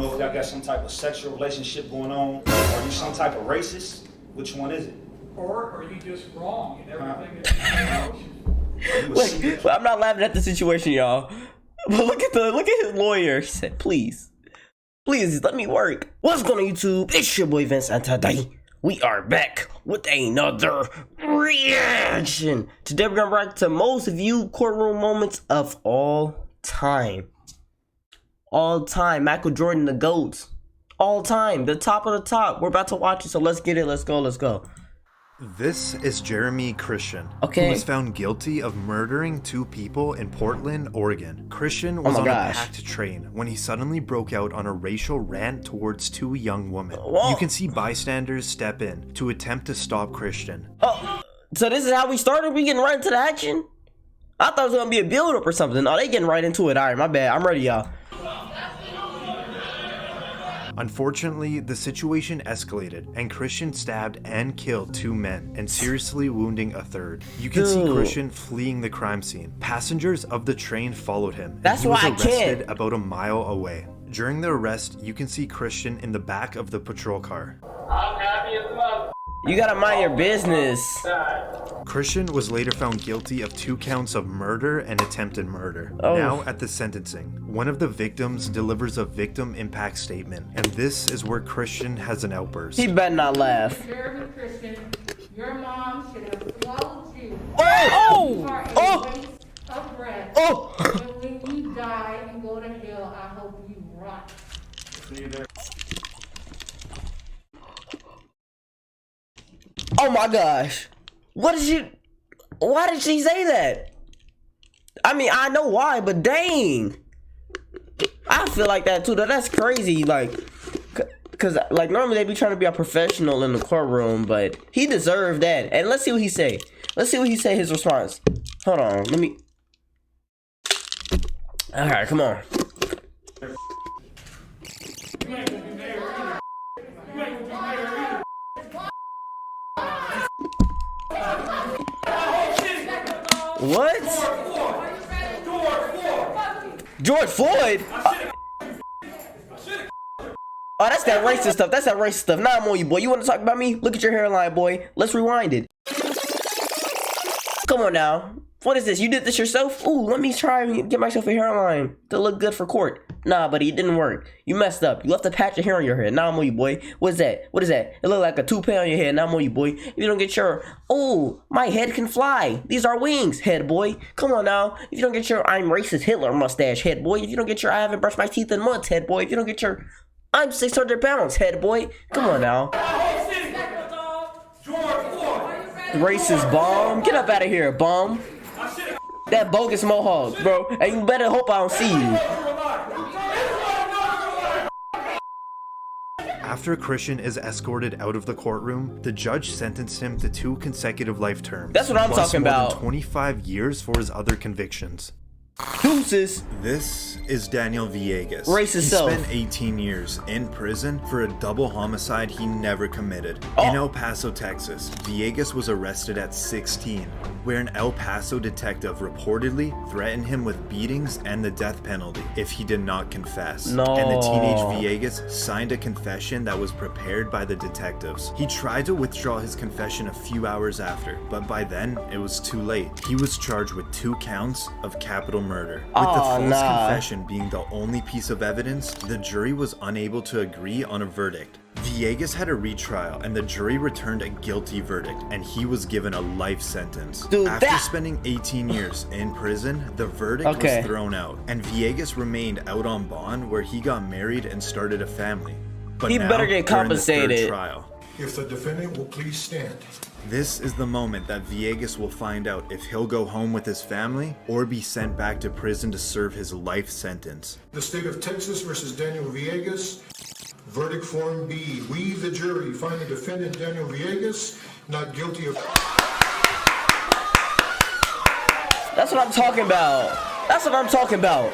know if y'all got some type of sexual relationship going on. Are you some type of racist? Which one is it? Or are you just wrong in everything that you Wait, I'm not laughing at the situation, y'all. But look at his lawyer. He said, please let me work. What's going on, YouTube? It's your boy Vince, and today we are back with another reaction. Today we're gonna react to most viewed courtroom moments of all time. All time. Michael Jordan, the GOAT. All time. The top of the top. We're about to watch it, so let's get it. Let's go. This is Jeremy Christian, Okay. who was found guilty of murdering 2 people in Portland, Oregon. Christian was on a packed train when he suddenly broke out on a racial rant towards 2 young women. Whoa. You can see bystanders step in to attempt to stop Christian. Oh, so this is how we started? We getting right into the action? I thought it was gonna be a build-up or something. Oh, they getting right into it. All right, my bad. I'm ready, y'all. Unfortunately, the situation escalated and Christian stabbed and killed 2 men and seriously wounding a 3rd. You can see Christian fleeing the crime scene. Passengers of the train followed him. That's he was why I arrested can't. about a mile away. During the arrest, you can see Christian in the back of the patrol car. I'm happy as well. You gotta mind your business. Christian was later found guilty of 2 counts of murder and attempted murder. Oh. Now at the sentencing, one of the victims delivers a victim impact statement, and this is where Christian has an outburst. He better not laugh. Jeremy Christian, your mom should have swallowed you. Oh! You are a Oh! waste of breath. Oh! And when you die and go to hell, I hope you rot. See you there. Oh my gosh. Why did she say that? I mean, I know why, but dang. I feel like that too. That's crazy. Like, cause like normally they be trying to be a professional in the courtroom, but he deserved that. And let's see what he say. Let's see what he say, his response. Hold on, let me. All right, come on. What? George Floyd? Oh, that's that racist stuff. That's that racist stuff. Nah, I'm on you, boy. You want to talk about me? Look at your hairline, boy. Let's rewind it. Come on now. What is this? You did this yourself? Ooh, let me try and get myself a hairline to look good for court. Nah, buddy, it didn't work. You messed up. You left a patch of hair on your head. Now I'm on you, boy. What is that? What is that? It looked like a toupee on your head. Now I'm on you, boy. If you don't get your... Oh, my head can fly. These are wings, head boy. Come on now. If you don't get your I'm racist Hitler mustache, head boy. If you don't get your I haven't brushed my teeth in months, head boy. If you don't get your I'm 600 pounds, head boy. Come on now. Racist bomb. Get up out of here, bomb. That bogus mohawk, bro. And you better hope I don't see you. After Christian is escorted out of the courtroom, the judge sentenced him to 2 consecutive life terms. That's what I'm plus talking more than about. 25 years for his other convictions. Deuces. This is Daniel Villegas. Racist He self. spent 18 years in prison for a double homicide he never committed. Oh. In El Paso, Texas, Villegas was arrested at 16, where an El Paso detective reportedly threatened him with beatings and the death penalty if he did not confess. No. And the teenage Villegas signed a confession that was prepared by the detectives. He tried to withdraw his confession a few hours after, but by then it was too late. He was charged with 2 counts of capital murder. With the false confession being the only piece of evidence, the jury was unable to agree on a verdict. Villegas had a retrial and the jury returned a guilty verdict, and he was given a life sentence. Dude, After spending 18 years in prison, the verdict was thrown out, and Villegas remained out on bond where he got married and started a family. But He now, better get we're in the 3rd compensated. trial. If the defendant will please stand. This is the moment that Villegas will find out if he'll go home with his family or be sent back to prison to serve his life sentence. The state of Texas versus Daniel Villegas. Verdict form B. We, the jury, find the defendant Daniel Villegas not guilty of... That's what I'm talking about. That's what I'm talking about.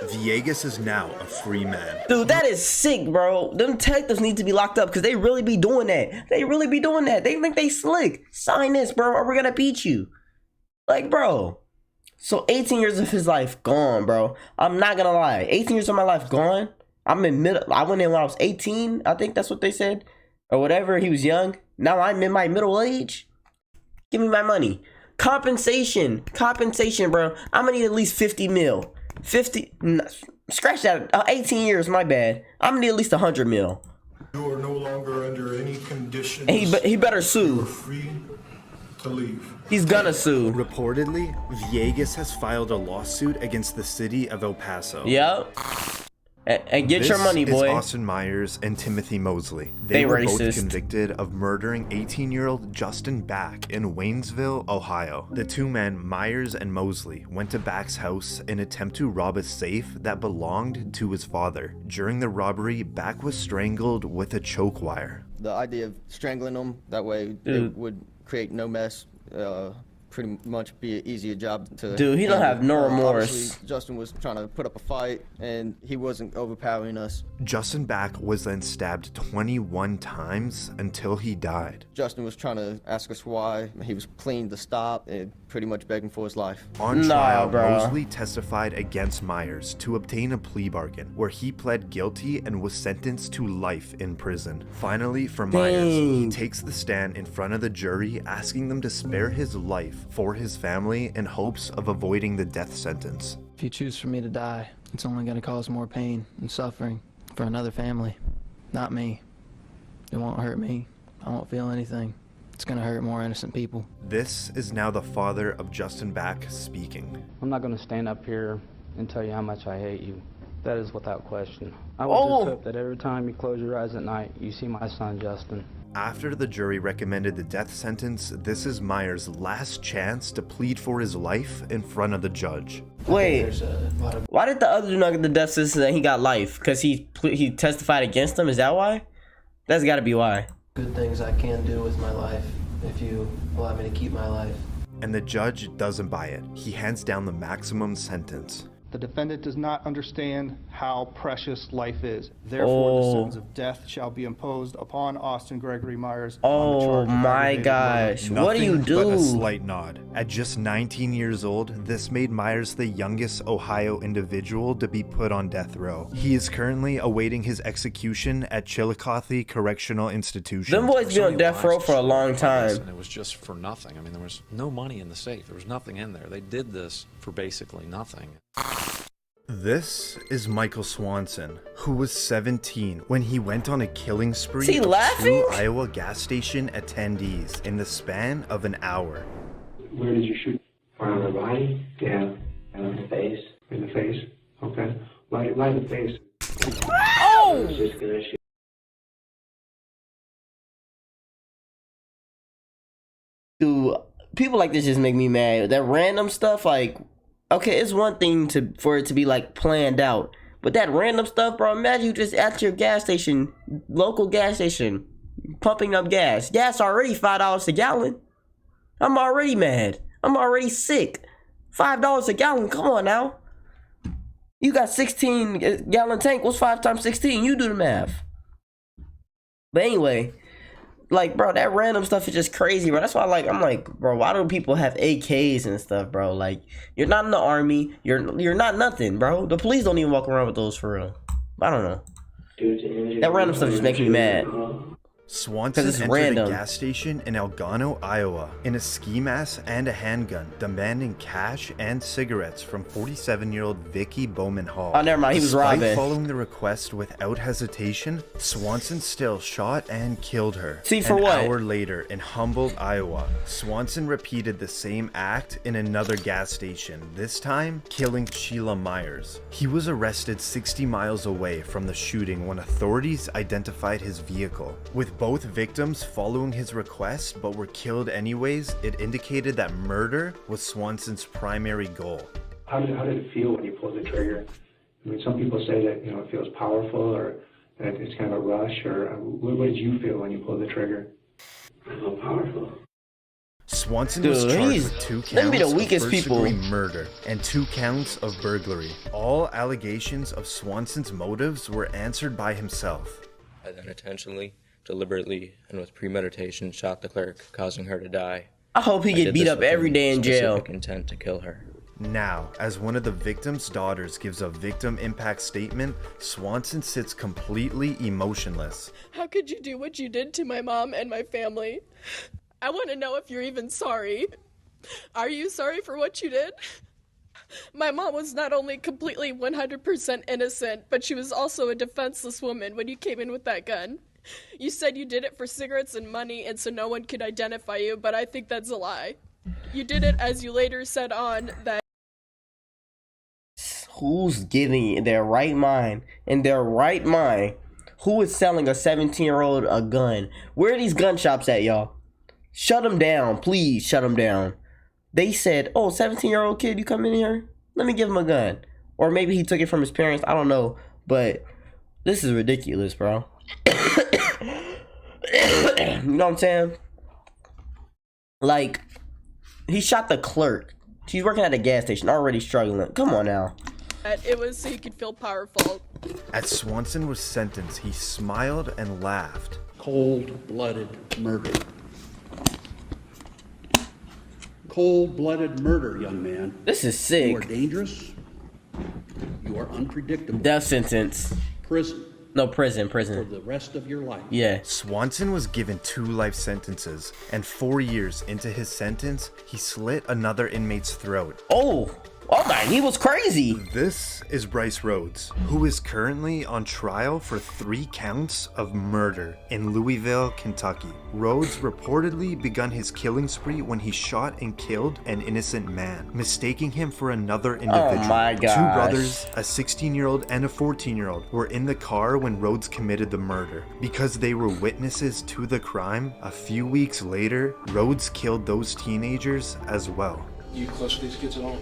Villegas is now a free man. Dude, that is sick, bro. Them detectives need to be locked up because they really be doing that. They really be doing that. They think they slick. Sign this, bro, or we're gonna beat you. Like, bro. So 18 years of his life gone, bro. I'm not gonna lie. 18 years of my life gone. I'm in middle. I went in when I was 18. I think that's what they said, or whatever. He was young. Now I'm in my middle age. Give me my money. Compensation, bro. I'm gonna need at least 50 mil. 50. Scratch that. 18 years. My bad. I'm gonna need at least 100 mil. You are no longer under any conditions. And he better You are sue. free to leave. He's gonna sue. Reportedly, Villegas has filed a lawsuit against the city of El Paso. Yep. And get your money, This boy. is Austin Myers and Timothy Mosley. They were racist. both convicted of murdering 18-year-old Justin Back in Waynesville, Ohio. The two men, Myers and Mosley, went to Back's house in an attempt to rob a safe that belonged to his father. During the robbery, Back was strangled with a choke wire. The idea of strangling them, that way it would create no mess, pretty much be an easier job to Dude, he don't have no remorse. Obviously, Justin was trying to put up a fight, and he wasn't overpowering us. Justin Back was then stabbed 21 times until he died. Justin was trying to ask us why. He was pleading to stop and pretty much begging for his life. On Nah, trial, bro. Mosley testified against Myers to obtain a plea bargain, where he pled guilty and was sentenced to life in prison. Finally, for Myers, he Dang. takes the stand in front of the jury, asking them to spare his life for his family in hopes of avoiding the death sentence. If you choose for me to die, it's only going to cause more pain and suffering for another family, not me. It won't hurt me. I won't feel anything. It's going to hurt more innocent people. This is now the father of Justin Back speaking. I'm not going to stand up here and tell you how much I hate you. That is without question. I would Oh. just hope that every time you close your eyes at night, you see my son, Justin. After the jury recommended the death sentence, this is Myers' last chance to plead for his life in front of the judge. Wait, why did the other dude not get the death sentence and he got life? Because he testified against him? Is that why? That's got to be why. Good things I can do with my life if you allow me to keep my life. And the judge doesn't buy it. He hands down the maximum sentence. The defendant does not understand how precious life is. Therefore, the sentence of death shall be imposed upon Austin Gregory Myers. on the Oh charge of my aggravated gosh. murder. What do you Nothing but a do? slight nod. At just 19 years old, this made Myers the youngest Ohio individual to be put on death row. He is currently awaiting his execution at Chillicothe Correctional Institution. Them boys be on death row for a long time. And it was just for nothing. I mean, there was no money in the safe. There was nothing in there. They did this for basically nothing. This is Michael Swanson, who was 17 when he went on a killing spree Is he of laughing? 2 Iowa gas station attendees in the span of an hour. Where did you shoot? On the body? Yeah. And in the face? In the face? Okay. Why the face? Oh! I was just gonna shoot. Dude, people like this just make me mad. That random stuff, like, okay, it's one thing for it to be like planned out, but that random stuff, bro. Imagine you just at your gas station, local gas station, pumping up gas. Gas already $5 a gallon. I'm already mad. I'm already sick. $5 a gallon. Come on now. You got 16 gallon tank. What's 5 times 16? You do the math. But anyway. Like, bro, that random stuff is just crazy, bro. That's why, like, I'm like, bro, why do people have AKs and stuff, bro? Like, you're not in the army. You're not nothing, bro. The police don't even walk around with those for real. I don't know. That random stuff just makes me mad. Swanson it's entered random. a gas station in Elgano, Iowa, in a ski mask and a handgun, demanding cash and cigarettes from 47-year-old Vicky Bowman Hall. Oh, never mind. He was Despite robbing. following the request without hesitation, Swanson still shot and killed her. See, for An what? hour later, in Humboldt, Iowa, Swanson repeated the same act in another gas station, this time killing Sheila Myers. He was arrested 60 miles away from the shooting when authorities identified his vehicle. With both victims following his request but were killed anyways, it indicated that murder was Swanson's primary goal. How did it feel when you pulled the trigger? I mean, some people say that, you know, it feels powerful or that it's kind of a rush, or what did you feel when you pulled the trigger? I felt powerful. Swanson Dude, was charged he's- with 2 them be counts the of weakest people. first-degree murder and 2 counts of burglary. All allegations of Swanson's motives were answered by himself. I then intentionally, deliberately, and with premeditation shot the clerk, causing her to die. I hope he I get did beat this up with every day in jail. specific intent to kill her. Now, as one of the victim's daughters gives a victim impact statement, Swanson sits completely emotionless. How could you do what you did to my mom and my family? I want to know if you're even sorry. Are you sorry for what you did? My mom was not only completely 100% innocent, but she was also a defenseless woman when you came in with that gun. You said you did it for cigarettes and money and so no one could identify you, but I think that's a lie. You did it, as you later said on, that who's getting in their right mind? Who is selling a 17-year-old a gun? Where are these gun shops at, y'all? Shut them down, please. Shut them down. They said, "Oh, 17-year-old kid, you come in here? Let me give him a gun." Or maybe he took it from his parents. I don't know, but this is ridiculous, bro. You know what I'm saying? Like, he shot the clerk. She's working at a gas station, already struggling. Come on now. it was so you could feel powerful. As Swanson was sentenced, he smiled and laughed. Cold-blooded murder. Cold-blooded murder, young man. This is sick. You are dangerous. You are unpredictable. Death sentence. Prison. No, prison. For the rest of your life. Yeah. Swanson was given 2 life sentences, and 4 years into his sentence, he slit another inmate's throat. Oh my, he was crazy. This is Bryce Rhodes, who is currently on trial for 3 counts of murder in Louisville, Kentucky. Rhodes reportedly begun his killing spree when he shot and killed an innocent man, mistaking him for another individual. Oh my gosh. 2 brothers, a 16-year-old and a 14-year-old, were in the car when Rhodes committed the murder. Because they were witnesses to the crime, a few weeks later, Rhodes killed those teenagers as well. You close to these kids at all?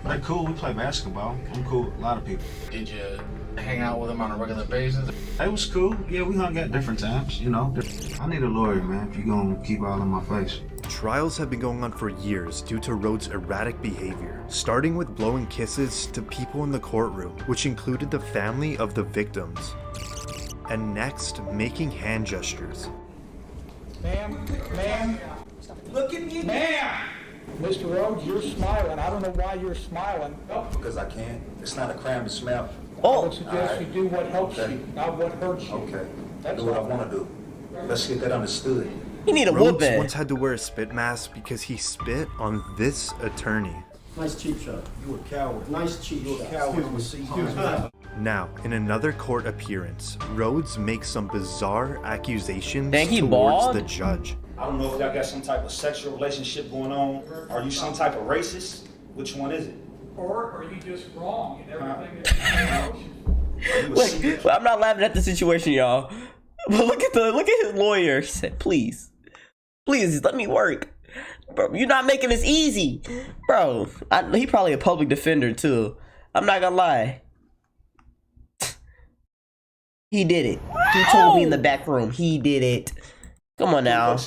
They're cool. We play basketball. I'm cool with a lot of people. Did you hang out with them on a regular basis? It was cool. Yeah, we hung at different times, you know. I need a lawyer, man, if you're gonna keep all in my face. Trials have been going on for years due to Rhodes' erratic behavior, starting with blowing kisses to people in the courtroom, which included the family of the victims, and next, making hand gestures. Ma'am, look at me, ma'am. Mr. Rhodes, you're smiling. I don't know why you're smiling. Because I can. It's not a crime to smile. I would suggest you do what helps you, not what hurts you. Okay. That's do what I all. want to do. Let's get that understood. You need a Rhodes whooping. once had to wear a spit mask because he spit on this attorney. Nice cheap shot. You a coward. Nice cheap You a shot. coward. Excuse me. Now, in another court appearance, Rhodes makes some bizarre accusations Think he towards bald? the judge. I don't know if y'all got some type of sexual relationship going on. Are you some type of racist? Which one is it? Or are you just wrong in everything that you Look, I'm not laughing at the situation, y'all. But look at his lawyer. He said, please let me work. Bro, you're not making this easy. Bro, he probably a public defender too. I'm not gonna lie. He did it. He told me in the back room. He did it. Come on now.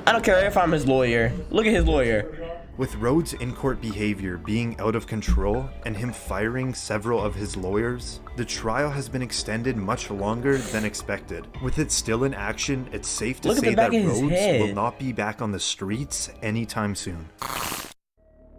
I don't care if I'm his lawyer. Look at his lawyer. With Rhodes' in-court behavior being out of control and him firing several of his lawyers, the trial has been extended much longer than expected. With it still in action, it's safe to say that Rhodes will not be back on the streets anytime soon.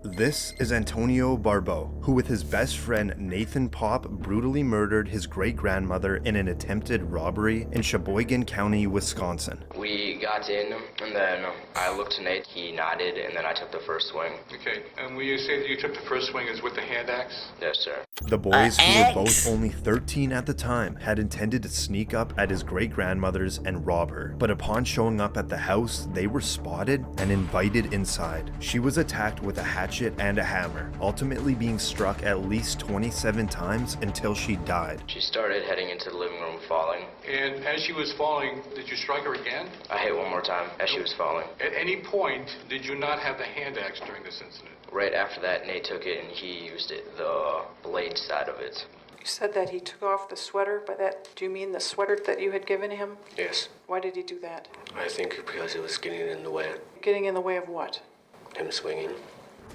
This is Antonio Barbeau, who with his best friend Nathan Pop brutally murdered his great-grandmother in an attempted robbery in Sheboygan County, Wisconsin. We got in, and then I looked to Nate, he nodded, and then I took the first swing. Okay, and when you say that you took the first swing is with the hand axe? Yes, sir. The boys, who were both only 13 at the time, had intended to sneak up at his great-grandmother's and rob her. But upon showing up at the house, they were spotted and invited inside. She was attacked with a hatchet and a hammer, ultimately being struck at least 27 times until she died. She started heading into the living room falling. And as she was falling, did you strike her again? I hit one more time as she was falling. At any point, did you not have the hand axe during this incident? Right after that, Nate took it and he used it, the blade side of it. You said that he took off the sweater. By that, do you mean the sweater that you had given him? Yes. Why did he do that? I think because it was getting in the way. Getting in the way of what? Him swinging.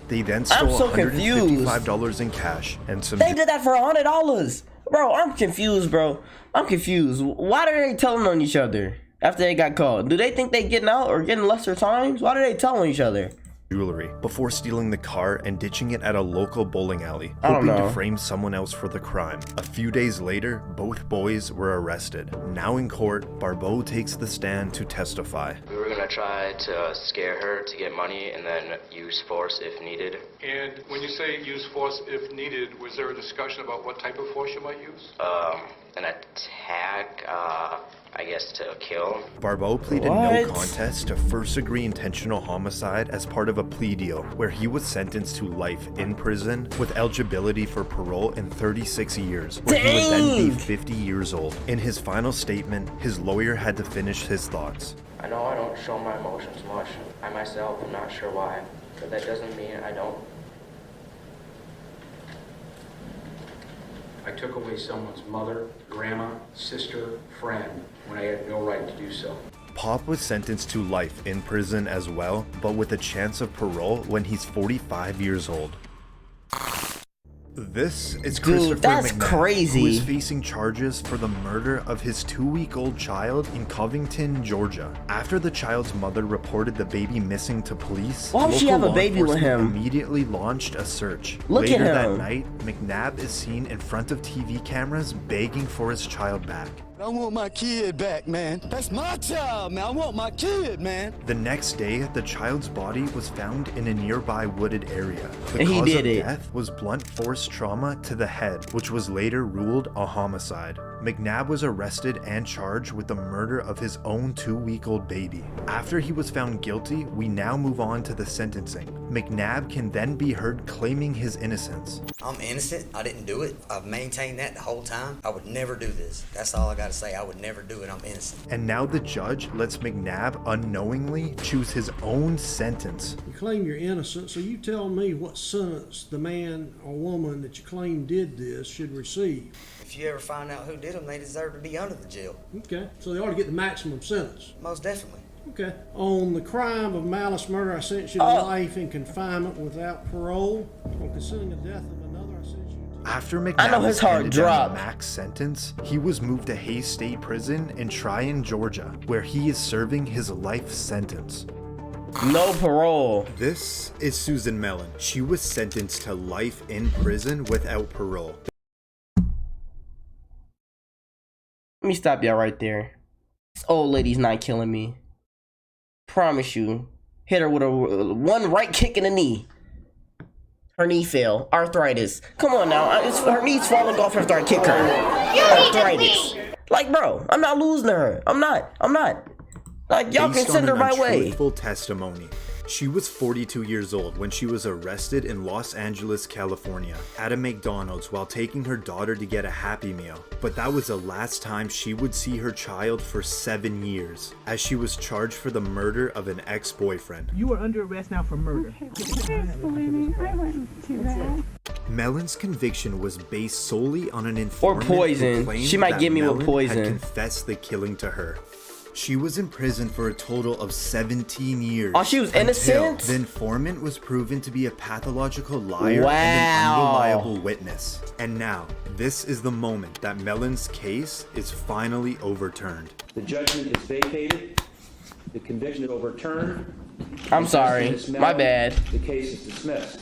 They then stole $155 in cash and some... They did that for $100. Bro, I'm confused, bro. I'm confused. Why are they telling on each other after they got caught? Do they think they getting out or getting lesser times? Why are they telling each other? jewelry before stealing the car and ditching it at a local bowling alley, I don't hoping to know. frame someone else for the crime. A few days later, both boys were arrested. Now in court, Barbeau takes the stand to testify. We were gonna try to scare her to get money and then use force if needed. And when you say use force if needed, was there a discussion about what type of force you might use? An attack, I guess to kill. Barbeau pleaded no contest to first-degree intentional homicide as part of a plea deal, where he was sentenced to life in prison with eligibility for parole in 36 years, where he would then be 50 years old. In his final statement, his lawyer had to finish his thoughts. I know I don't show my emotions much. I myself am not sure why, but that doesn't mean I don't. I took away someone's mother, grandma, sister, friend, when I had no right to do so. Pop was sentenced to life in prison as well, but with a chance of parole when he's 45 years old. This is Christopher that's McNabb, crazy. who is facing charges for the murder of his 2-week-old child in Covington, Georgia. After the child's mother reported the baby missing to police, why would she have a baby with him? Immediately launched a search. Look Later at that him. night, McNabb is seen in front of TV cameras begging for his child back. I want my kid back, man. That's my child, man. I want my kid, man. The next day, the child's body was found in a nearby wooded area. The And he cause did of it. death was blunt force trauma to the head, which was later ruled a homicide. McNabb was arrested and charged with the murder of his own 2-week-old baby. After he was found guilty, we now move on to the sentencing. McNabb can then be heard claiming his innocence. I'm innocent. I didn't do it. I've maintained that the whole time. I would never do this. That's all I got to say. I would never do it. I'm innocent. And now the judge lets McNabb unknowingly choose his own sentence. You claim you're innocent, so you tell me what sentence the man or woman that you claim did this should receive. If you ever find out who did them, they deserve to be under the jail. Okay, so they ought to get the maximum sentence. Most definitely. Okay. On the crime of malice murder, I sentence you to life in confinement without parole. On considering the death of another, I sentence you to... After I know McNabb his was heart handed down dropped. the max sentence, he was moved to Hayes State Prison in Tryon, Georgia, where he is serving his life sentence. No parole. This is Susan Mellon. She was sentenced to life in prison without parole. Let me stop y'all right there. This old lady's not killing me. Promise you. Hit her with a one right kick in the knee. Her knee fell. Arthritis. Come on now. Her knee's falling off after I kick her. Arthritis. Like, bro, I'm not losing to her. I'm not. Like, y'all can send her my way. Truthful testimony. She was 42 years old when she was arrested in Los Angeles, California, at a McDonald's while taking her daughter to get a Happy Meal. But that was the last time she would see her child for 7 years, as she was charged for the murder of an ex-boyfriend. You are under arrest now for murder. Please believe me, I wouldn't do that. Mellon's conviction was based solely on an informant who poison. claimed She might that get me with Mellon poison. had confessed the killing to her. She was in prison for a total of 17 years. Oh, she was innocent? The informant was proven to be a pathological liar Wow. and an unreliable witness. And now, this is the moment that Mellon's case is finally overturned. The judgment is vacated. The conviction is overturned. I'm sorry. My bad. The case is dismissed.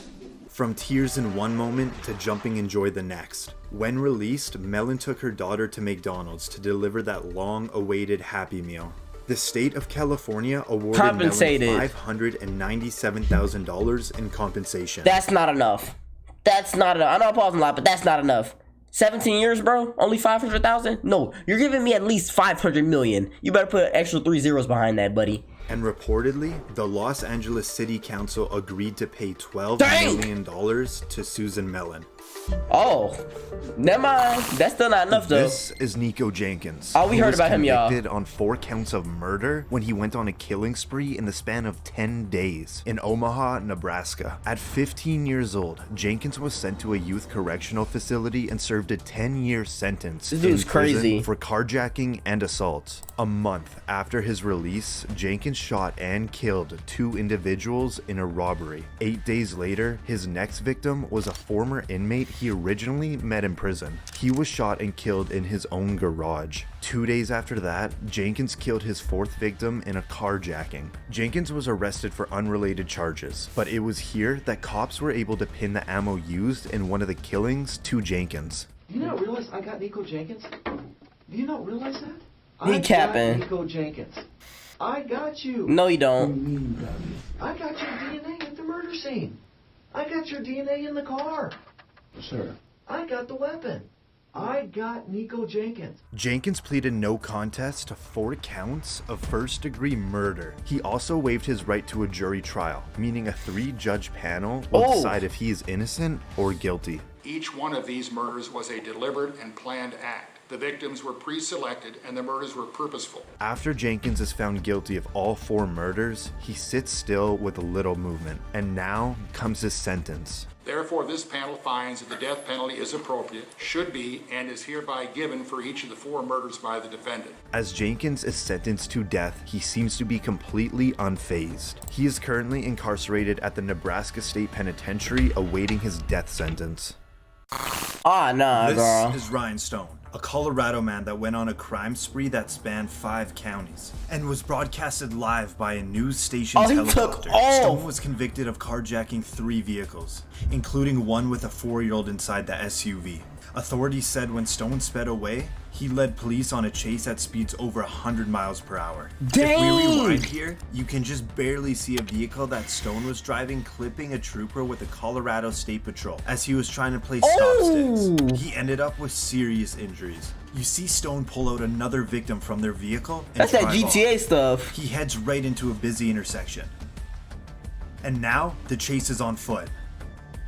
From tears in one moment to jumping in joy the next. When released, Mellon took her daughter to McDonald's to deliver that long-awaited Happy Meal. The state of California awarded Compensated. Mellon $597,000 in compensation. That's not enough. That's not enough. I know I'm pausing a lot, but that's not enough. 17 years, bro? Only 500,000? No, you're giving me at least 500 million. You better put extra 3 zeros behind that, buddy. And reportedly, the Los Angeles City Council agreed to pay $12 million to Susan Mellon. Oh, never mind. That's still not enough, though. This is Nico Jenkins. Oh, we who heard was about him, y'all. convicted on 4 counts of murder when he went on a killing spree in the span of 10 days in Omaha, Nebraska. At 15 years old, Jenkins was sent to a youth correctional facility and served a 10-year sentence This dude's in prison crazy. for carjacking and assault. A month after his release, Jenkins shot and killed 2 individuals in a robbery. 8 days later, his next victim was a former inmate he originally met in prison. He was shot and killed in his own garage. 2 days after that, Jenkins killed his 4th victim in a carjacking. Jenkins was arrested for unrelated charges, but it was here that cops were able to pin the ammo used in one of the killings to Jenkins. Do you not realize I got Nico Jenkins? Do you not realize that? He I capping. got Nico Jenkins. I got you. No, you don't. I got your DNA at the murder scene. I got your DNA in the car. Sir. I got the weapon. I got Nico Jenkins. Jenkins pleaded no contest to 4 counts of first-degree murder. He also waived his right to a jury trial, meaning a 3-judge panel will decide if he is innocent or guilty. Each one of these murders was a deliberate and planned act. The victims were pre-selected and the murders were purposeful. After Jenkins is found guilty of all 4 murders, he sits still with little movement. And now comes his sentence. Therefore, this panel finds that the death penalty is appropriate, should be, and is hereby given for each of the 4 murders by the defendant. As Jenkins is sentenced to death, he seems to be completely unfazed. He is currently incarcerated at the Nebraska State Penitentiary awaiting his death sentence. Ah, nah, girl. This is Ryan Stone, a Colorado man that went on a crime spree that spanned 5 counties and was broadcasted live by a news station's helicopter. Stone was convicted of carjacking 3 vehicles, including one with a 4-year-old inside the SUV. Authorities said when Stone sped away, he led police on a chase at speeds over 100 miles per hour. Dang. If we rewind here, you can just barely see a vehicle that Stone was driving clipping a trooper with the Colorado State Patrol as he was trying to play stop sticks. He ended up with serious injuries. You see Stone pull out another victim from their vehicle and that's that drive GTA off. stuff. He heads right into a busy intersection. And now the chase is on foot.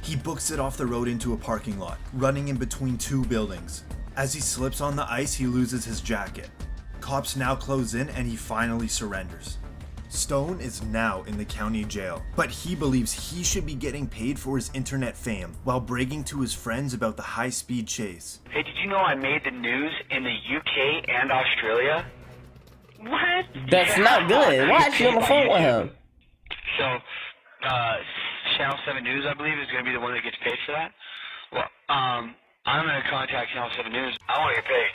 He books it off the road into a parking lot, running in between 2 buildings. As he slips on the ice, he loses his jacket. Cops now close in and he finally surrenders. Stone is now in the county jail, but he believes he should be getting paid for his internet fame while bragging to his friends about the high-speed chase. Hey, did you know I made the news in the UK and Australia? What? That's not good. Why is she on the phone with him? So, Channel 7 News, I believe, is going to be the one that gets paid for that. Well, I'm going to contact Channel 7 News. I want to get paid.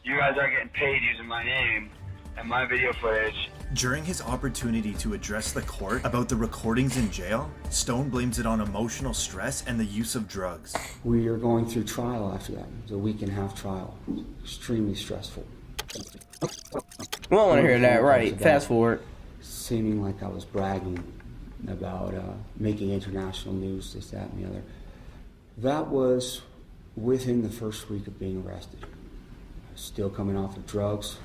You guys are getting paid using my name and my video footage. During his opportunity to address the court about the recordings in jail, Stone blames it on emotional stress and the use of drugs. We are going through trial after that. It was a 1.5-week trial. Extremely stressful. We don't want to hear that, right? Fast forward. Seeming like I was bragging about making international news, this, that, and the other. That was within the first week of being arrested. Still coming off of drugs.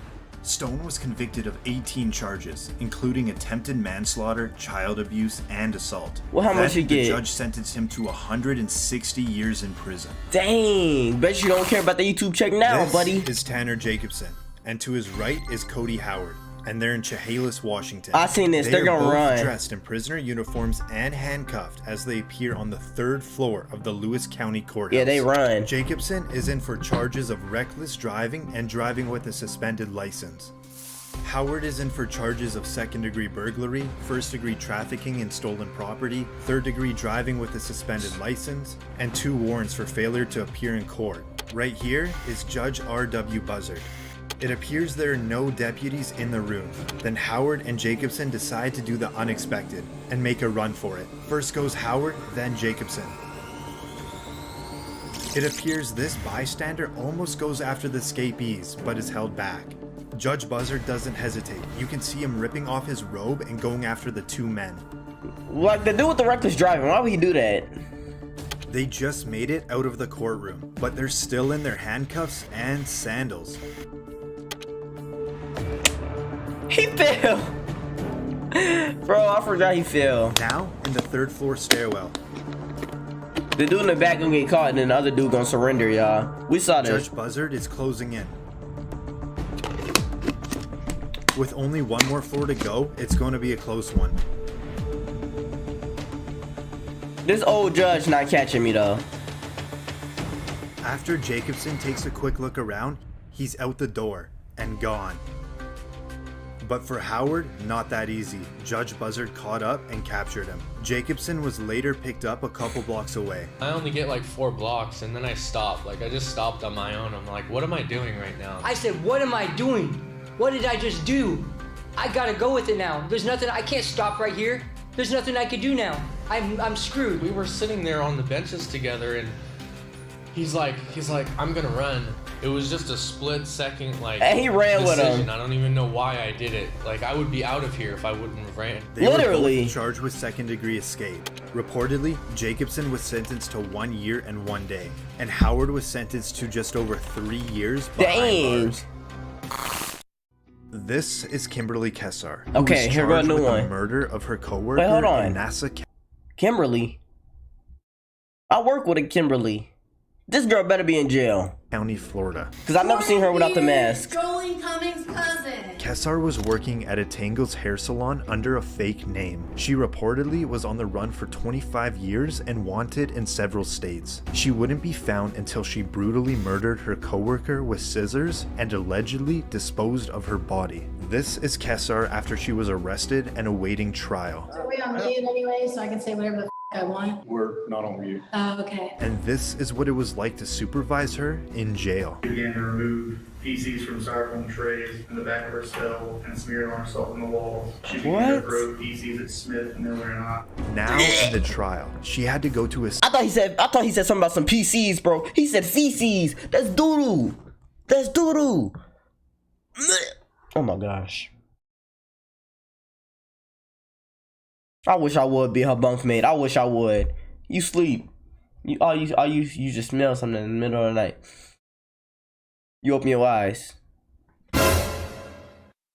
Stone was convicted of 18 charges, including attempted manslaughter, child abuse, and assault. Well, how much you get? The judge sentenced him to 160 years in prison. Dang, bet you don't care about the YouTube check now, this buddy. Is Tanner Jacobson, and to his right is Cody Howard, and they're in Chehalis, Washington. I seen this. They're gonna both run. Dressed in prisoner uniforms and handcuffed as they appear on the 3rd floor of the Lewis County Courthouse. Yeah, they run. Jacobson is in for charges of reckless driving and driving with a suspended license. Howard is in for charges of 2nd-degree burglary, 1st-degree trafficking in stolen property, 3rd-degree driving with a suspended license, and 2 warrants for failure to appear in court. Right here is Judge R.W. Buzzard. It appears there are no deputies in the room. Then Howard and Jacobson decide to do the unexpected and make a run for it. First goes Howard, then Jacobson. It appears this bystander almost goes after the escapees, but is held back. Judge Buzzard doesn't hesitate. You can see him ripping off his robe and going after the 2 men. Like the dude with the reckless driving, why would he do that? They just made it out of the courtroom, but they're still in their handcuffs and sandals. He fell. Bro, I forgot he fell. Now in the 3rd floor stairwell. The dude in the back gonna get caught and then the other dude gonna surrender, y'all. We saw this. Judge Buzzard is closing in. With only 1 more floor to go, it's going to be a close one. This old judge not catching me though. After Jacobson takes a quick look around, he's out the door and gone. But for Howard, not that easy. Judge Buzzard caught up and captured him. Jacobson was later picked up a couple blocks away. I only get like 4 blocks and then I stop. Like I just stopped on my own. I'm like, what am I doing right now? I said, what am I doing? What did I just do? I gotta go with it now. There's nothing, I can't stop right here. There's nothing I could do now. I'm screwed. We were sitting there on the benches together and he's like, I'm gonna run. It was just a split second, like, and he ran decision. with him. I don't even know why I did it. Like, I would be out of here if I wouldn't have ran. They were both charged with second-degree escape. Reportedly, Jacobson was sentenced to 1 year and 1 day, and Howard was sentenced to just over 3 years behind bars. This is Kimberly Kessar. Okay, here go a new one. The murder of her coworker. Wait, hold on. In NASA. Kimberly. I work with a Kimberly. This girl better be in jail. County, Florida. Because I've never seen her without the mask. Jolene Cummings' cousin. Kessar was working at a Tangles hair salon under a fake name. She reportedly was on the run for 25 years and wanted in several states. She wouldn't be found until she brutally murdered her coworker with scissors and allegedly disposed of her body. This is Kessar after she was arrested and awaiting trial. Are we on mute anyway, so I can say whatever the I want? We're not on mute. Oh, okay. And this is what it was like to supervise her in jail. We began to remove feces from styrofoam trays in the back of her cell and smeared on herself on the walls. She began to throw feces at Smith, Miller, and I. Now in the trial, she had to go to a. I thought he said something about some PCs, bro. He said feces. That's doodoo. That's doodoo. Oh my gosh. I wish I would be her bunkmate. I wish I would. You sleep. You just smell something in the middle of the night. You open your eyes.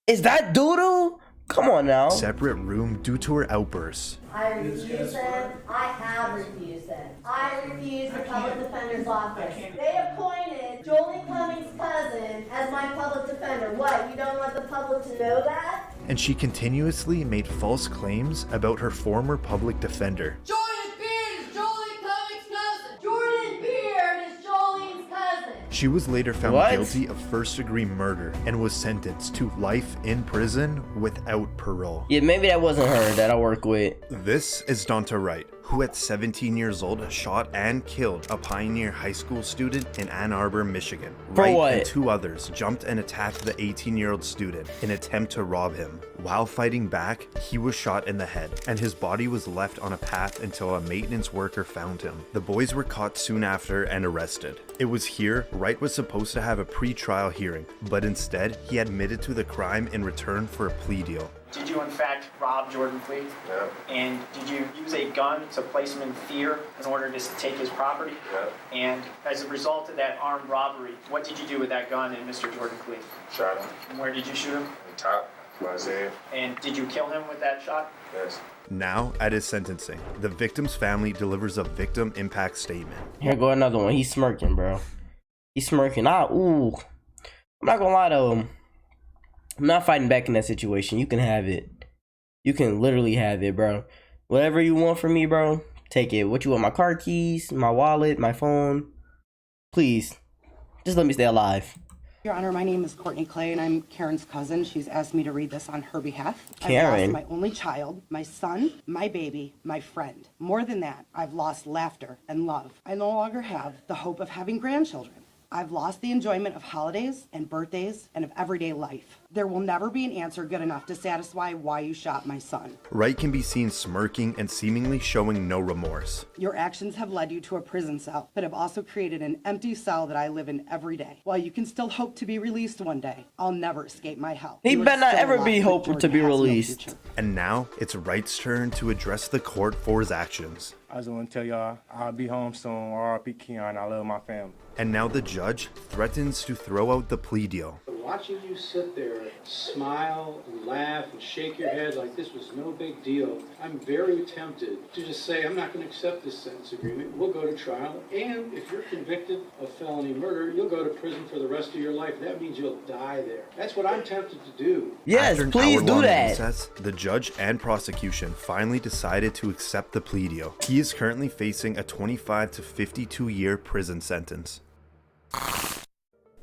Is that doodoo? Come on now. Separate room due to her outbursts. I refuse it. I have refused it. I refuse the public defender's office. They appointed Jolene Cummings' cousin as my public defender. What, you don't want the public to know that? And she continuously made false claims about her former public defender. Jordan Beard is Jolene Cummings' cousin. Jordan Beard is Jolene's cousin. She was later found guilty of first-degree murder and was sentenced to life in prison without parole. Yeah, maybe that wasn't her that I work with. This is Donta Wright, who at 17 years old shot and killed a Pioneer High School student in Ann Arbor, Michigan. Wright and 2 others jumped and attacked the 18-year-old student in an attempt to rob him. While fighting back, he was shot in the head, and his body was left on a path until a maintenance worker found him. The boys were caught soon after and arrested. It was here Wright was supposed to have a pre-trial hearing, but instead he admitted to the crime in return for a plea deal. Did you in fact rob Jordan Fleet? Yeah. And did you use a gun to place him in fear in order to take his property? Yeah. And as a result of that armed robbery, what did you do with that gun and Mr. Jordan Fleet? Shot him. And where did you shoot him? On top. Isaiah. And did you kill him with that shot? Yes. Now, at his sentencing, the victim's family delivers a victim impact statement. Here go another one. He's smirking, bro. He's smirking. I'm not gonna lie though. I'm not fighting back in that situation. You can have it. You can literally have it, bro. Whatever you want from me, bro, take it. What you want? My car keys, my wallet, my phone. Please, just let me stay alive. Your Honor, my name is Courtney Clay, and I'm Karen's cousin. She's asked me to read this on her behalf. Karen. I've lost my only child, my son, my baby, my friend. More than that, I've lost laughter and love. I no longer have the hope of having grandchildren. I've lost the enjoyment of holidays and birthdays and of everyday life. There will never be an answer good enough to satisfy why you shot my son. Wright can be seen smirking and seemingly showing no remorse. Your actions have led you to a prison cell, but have also created an empty cell that I live in every day. While you can still hope to be released one day, I'll never escape my hell. He better not ever be hoping to be released. And now, it's Wright's turn to address the court for his actions. I just want to tell y'all, I'll be home soon. R.I.P. Keon, I love my family. And now the judge threatens to throw out the plea deal. Watching you sit there, smile, and laugh, and shake your head like this was no big deal, I'm very tempted to just say, I'm not going to accept this sentence agreement. We'll go to trial, and if you're convicted of felony murder, you'll go to prison for the rest of your life. That means you'll die there. That's what I'm tempted to do. Yes, After an please do hour-long that. recess, the judge and prosecution finally decided to accept the plea deal. He is currently facing a 25 to 52 year prison sentence.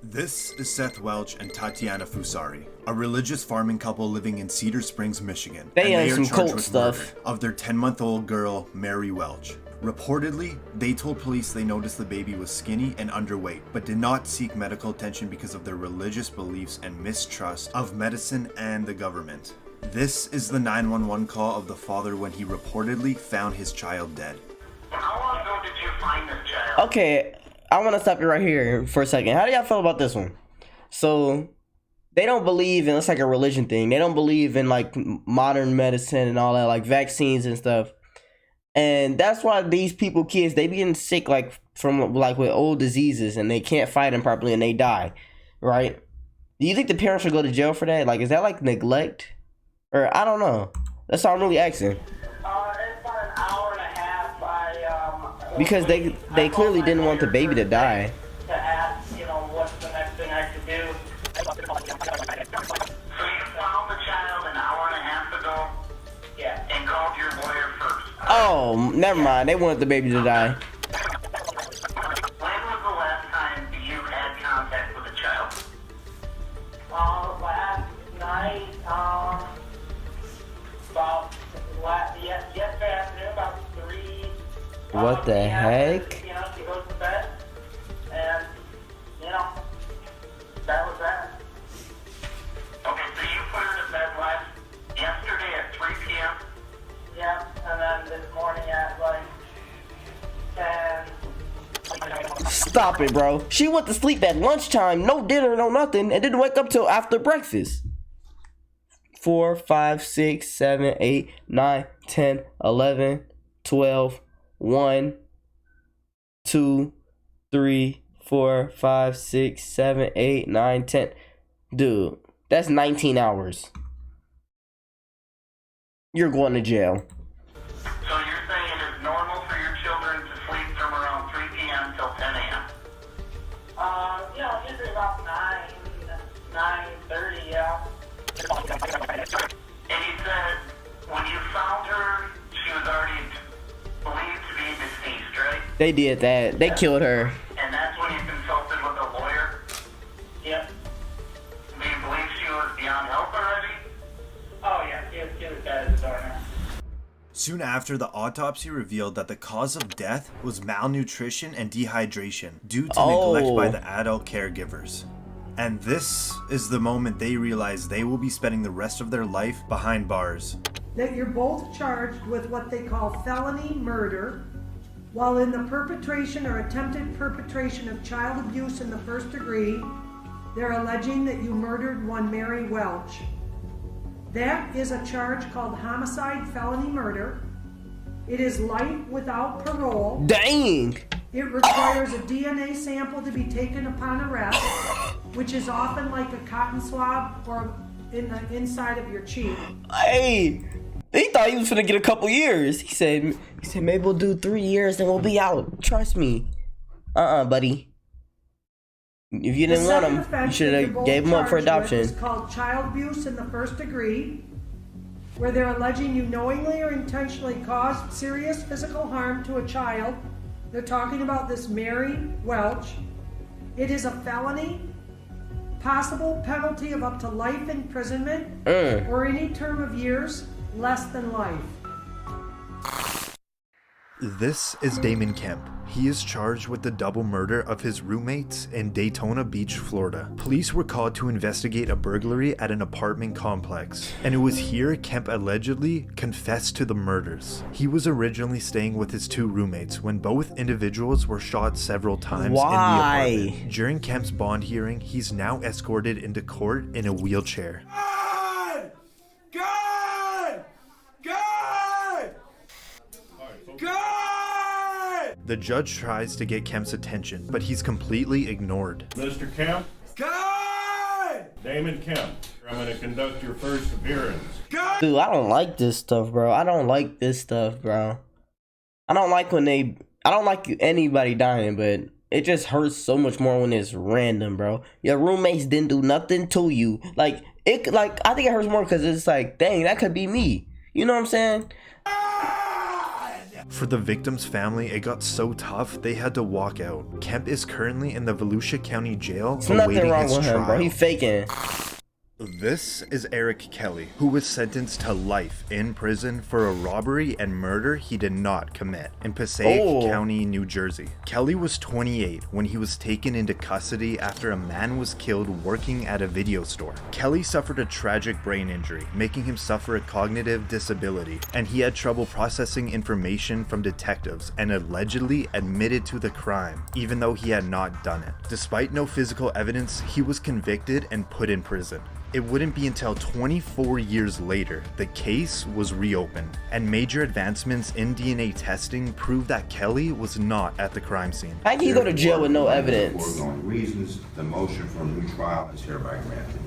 This is Seth Welch and Tatiana Fusari, a religious farming couple living in Cedar Springs, Michigan. They and are some charged cult with stuff. murder of their 10-month-old girl, Mary Welch. Reportedly, they told police they noticed the baby was skinny and underweight, but did not seek medical attention because of their religious beliefs and mistrust of medicine and the government. This is the 911 call of the father when he reportedly found his child dead. How long ago did you find this child? Okay, I want to stop you right here for a second. How do y'all feel about this one? So, they don't believe in, it's like a religion thing. They don't believe in like modern medicine and all that, like vaccines and stuff. And that's why these people, kids, they be getting sick like from like with old diseases and they can't fight them properly and they die, right? Do you think the parents should go to jail for that? Like, is that like neglect? Or I don't know. That's all I'm really asking. It's about an hour and a half. Because they clearly didn't want the baby to die. To ask, what's the next thing I could do. So you found the child an hour and a half ago? Yeah. And called your lawyer first? Oh, never mind. They wanted the baby to die. When was the last time you had contact with the child? Last night, yesterday afternoon, about 3. What the heck? She goes to bed, and, that was that. Okay, so you put her to bed yesterday at 3 p.m.? Yeah, and then this morning at like 10. Stop it, bro. She went to sleep at lunchtime, no dinner, no nothing, and didn't wake up till after breakfast. 4, 5, 6, 7, 8, 9, 10, 11, 12, 1, 2, 3, 4, 5, 6, 7, 8, 9, 10. Dude, that's 19 hours. You're going to jail. So you're saying it is normal for your children to sleep from around 3 p.m. till 10 a.m.? Usually about 9:30, yeah. And you said when you found her, she was already believed to be deceased, right? They did that. They killed her. And that's when you consulted with a lawyer? Yep. Do you believe she was beyond help already? Oh, yeah. She was dead at the door now. Soon after, the autopsy revealed that the cause of death was malnutrition and dehydration due to neglect by the adult caregivers. And this is the moment they realize they will be spending the rest of their life behind bars. That you're both charged with what they call felony murder, while in the perpetration or attempted perpetration of child abuse in the first degree, they're alleging that you murdered one Mary Welch. That is a charge called homicide felony murder. It is life without parole. Dang! It requires a DNA sample to be taken upon arrest, which is often like a cotton swab or in the inside of your cheek. Hey! He thought he was gonna get a couple years. He said maybe we'll do 3 years and we'll be out. Trust me. Buddy. If you didn't want him, you should have gave him up for adoption. It's called child abuse in the first degree, where they're alleging you knowingly or intentionally caused serious physical harm to a child. They're talking about this Mary Welch. It is a felony, possible penalty of up to life imprisonment or any term of years less than life. This is Damon Kemp. He is charged with the double murder of his roommates in Daytona Beach, Florida. Police were called to investigate a burglary at an apartment complex, and it was here Kemp allegedly confessed to the murders. He was originally staying with his 2 roommates when both individuals were shot several times in the apartment. During Kemp's bond hearing, he's now escorted into court in a wheelchair. God! God! God! God! The judge tries to get Kemp's attention, but he's completely ignored. Mr. Kemp? God! Damon Kemp. I'm going to conduct your first appearance. God! Dude, I don't like this stuff, bro. I don't like this stuff, bro. I don't like anybody dying, but it just hurts so much more when it's random, bro. Your roommates didn't do nothing to you. I think it hurts more because it's like, dang, that could be me. You know what I'm saying? For the victim's family, it got so tough they had to walk out. Kemp is currently in the Volusia County Jail There's nothing awaiting wrong his with him, trial. bro. He faking. This is Eric Kelly, who was sentenced to life in prison for a robbery and murder he did not commit in Passaic County, New Jersey. Kelly was 28 when he was taken into custody after a man was killed working at a video store. Kelly suffered a tragic brain injury, making him suffer a cognitive disability, and he had trouble processing information from detectives and allegedly admitted to the crime, even though he had not done it. Despite no physical evidence, he was convicted and put in prison. It wouldn't be until 24 years later the case was reopened, and major advancements in DNA testing proved that Kelly was not at the crime scene. How can you go to jail with no evidence? For foregoing reasons, the motion for a new trial is hereby granted.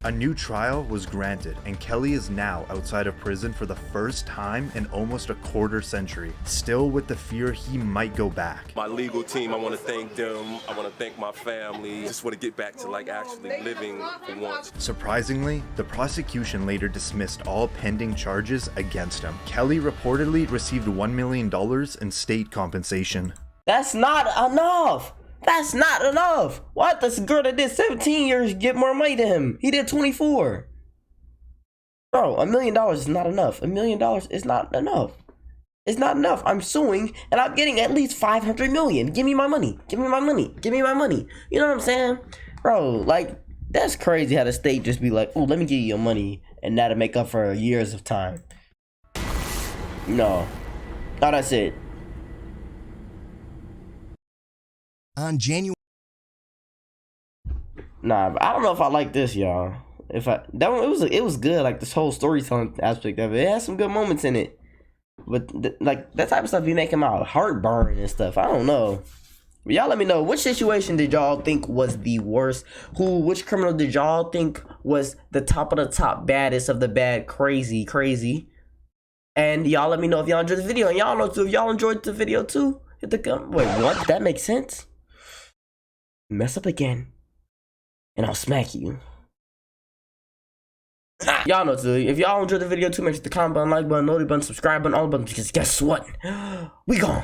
A new trial was granted, and Kelly is now outside of prison for the first time in almost a quarter century, still with the fear he might go back. My legal team, I want to thank them. I want to thank my family. Just want to get back to like actually living for once. Surprisingly, the prosecution later dismissed all pending charges against him. Kelly reportedly received $1 million in state compensation. That's not enough. That's not enough. What? This girl that did 17 years get more money than him. He did 24. Bro, $1 million is not enough. $1 million is not enough. It's not enough. I'm suing and I'm getting at least 500 million. Give me my money. Give me my money. Give me my money. You know what I'm saying? Bro, like, that's crazy how the state just be like, oh, let me give you your money and that'll make up for years of time. No. No, that's it. On January. Nah, but I don't know if I like this, y'all. If I that one, it was good, like this whole storytelling aspect of it. It has some good moments in it, but like that type of stuff be making my heart burn and stuff. I don't know. But y'all let me know, which situation did y'all think was the worst? Which criminal did y'all think was the top of the top, baddest of the bad, crazy? And y'all let me know if y'all enjoyed the video. And y'all know too, if y'all enjoyed the video too, hit the wait, what? That makes sense. Mess up again, and I'll smack you. Y'all know too. If y'all enjoyed the video too, make sure to comment button, like button, notification button, subscribe button, all the buttons. Because guess what? We gone.